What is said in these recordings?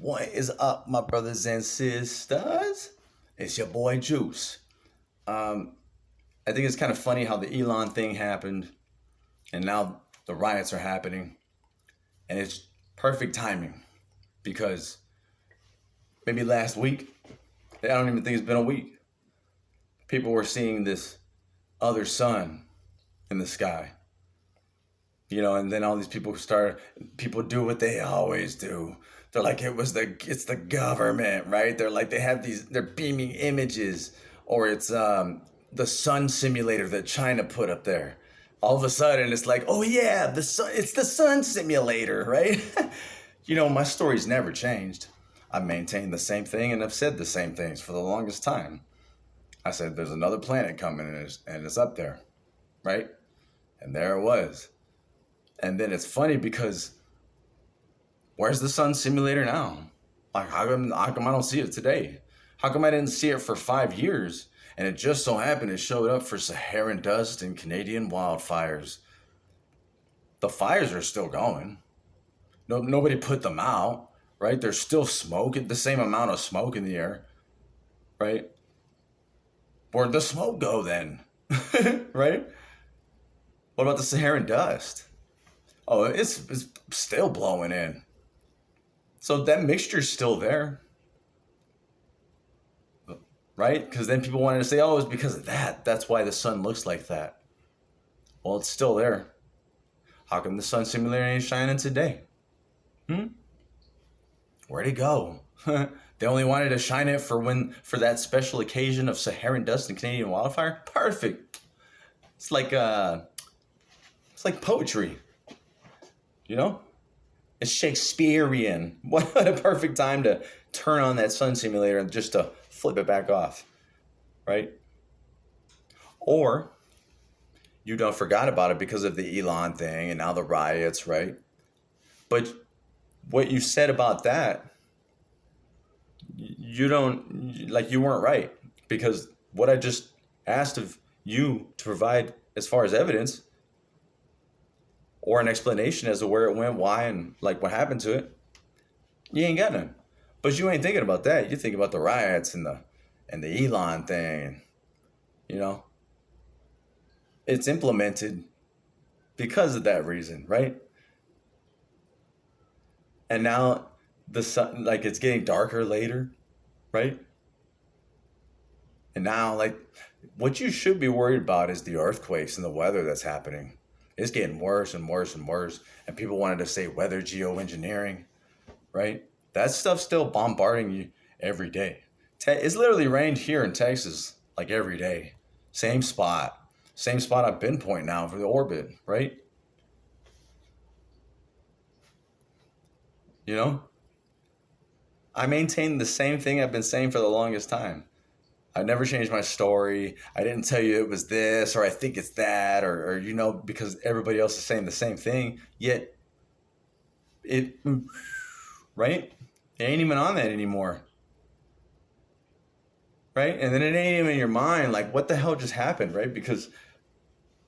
What is up, my brothers and sisters? It's your boy Juice. Um, I think it's kind of funny how the Elon thing happened, and now the riots are happening, and it's perfect timing because maybe last week, I don't even think it's been a week, people were seeing this other sun in the sky. And then all these people do what they always do. They're like, it's the government, right? They're like, they're beaming images, or it's the sun simulator that China put up there. All of a sudden, it's like, oh yeah, it's the sun simulator, right? My story's never changed. I've maintained the same thing, and I've said the same things for the longest time. I said, there's another planet coming, and it's up there, right? And there it was. And then it's funny because where's the sun simulator now? Like, how come I don't see it today? How come I didn't see it for 5 years? And it just so happened it showed up for Saharan dust and Canadian wildfires. The fires are still going. Nobody put them out, right? There's still smoke, the same amount of smoke in the air, right? Where'd the smoke go then? Right? What about the Saharan dust? Oh, it's still blowing in. So that mixture's still there, right? Because then people wanted to say, oh, it's because of that. That's why the sun looks like that. Well, it's still there. How come the sun simulator ain't shining today? Where'd it go? They only wanted to shine it for that special occasion of Saharan dust and Canadian wildfire? Perfect. It's like poetry. It's Shakespearean. What a perfect time to turn on that sun simulator and just to flip it back off, right? Or you don't forgot about it because of the Elon thing and now the riots, right? But what you said about that, you weren't right, because what I just asked of you to provide as far as evidence or an explanation as to where it went, why, and like what happened to it, you ain't got none. But you ain't thinking about that. You think about the riots and the Elon thing. It's implemented because of that reason, right? And now the sun, like, it's getting darker later, right? And now, like, what you should be worried about is the earthquakes and the weather that's happening. It's getting worse and worse and worse. And people wanted to say weather geoengineering, right? That stuff's still bombarding you every day. It's literally rained here in Texas like every day. Same spot. Same spot I've been pointing out for the orbit, right? I maintain the same thing I've been saying for the longest time. I never changed my story. I didn't tell you it was this, or I think it's that, or because everybody else is saying the same thing. Yet, right? It ain't even on that anymore. Right? And then it ain't even in your mind, like, what the hell just happened, right? Because,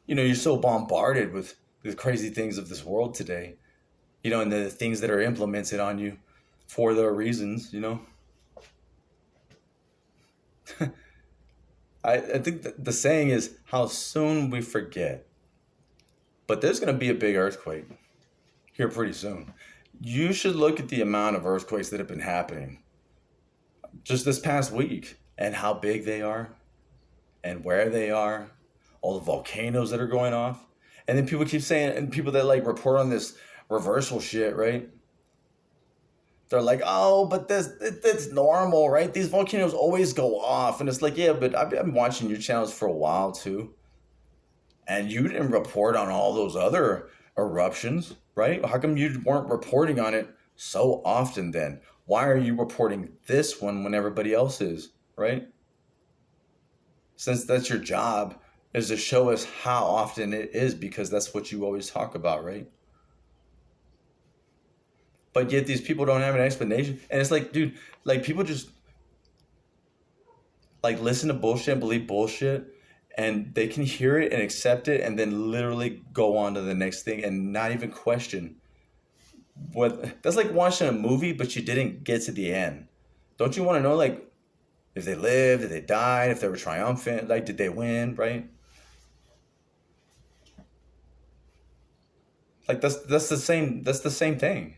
you're so bombarded with the crazy things of this world today, and the things that are implemented on you for their reasons, I think the saying is how soon we forget. But there's going to be a big earthquake here pretty soon. You should look at the amount of earthquakes that have been happening just this past week and how big they are and where they are, all the volcanoes that are going off. And then people keep saying, and people that like report on this reversal shit, right? They're like, oh, but that's normal, right? These volcanoes always go off. And it's like, yeah, but I've been watching your channels for a while too. And you didn't report on all those other eruptions, right? How come you weren't reporting on it so often then? Why are you reporting this one when everybody else is, right? Since that's your job, is to show us how often it is, because that's what you always talk about, right? But yet these people don't have an explanation. And it's like, dude, like, people just like listen to bullshit and believe bullshit, and they can hear it and accept it and then literally go on to the next thing and not even question what that's like watching a movie, but you didn't get to the end. Don't you want to know like if they lived, if they died, if they were triumphant, like did they win, right? Like that's the same thing.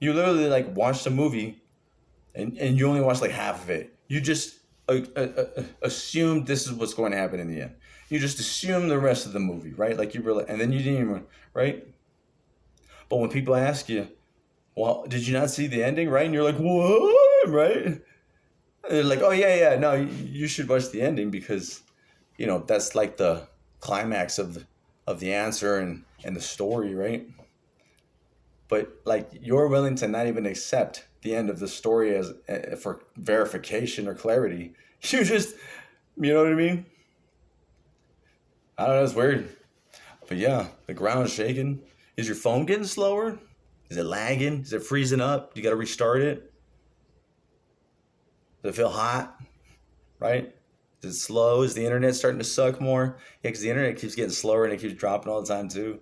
You literally like watched a movie and you only watched like half of it. You just assumed this is what's going to happen in the end. You just assume the rest of the movie, right? Like you really, and then you didn't even, right? But when people ask you, well, did you not see the ending, right? And you're like, what, right? And they're like, oh yeah, yeah, no, you should watch the ending because, that's like the climax of the answer and the story, right? But like you're willing to not even accept the end of the story as for verification or clarity. You just, you know what I mean? I don't know. It's weird, but yeah, the ground's shaking. Is your phone getting slower? Is it lagging? Is it freezing up? You got to restart it. Does it feel hot? Right? Is it slow? Is the internet starting to suck more? Yeah, because the internet keeps getting slower and it keeps dropping all the time too.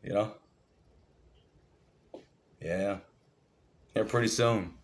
You know? Yeah. Yeah, pretty soon.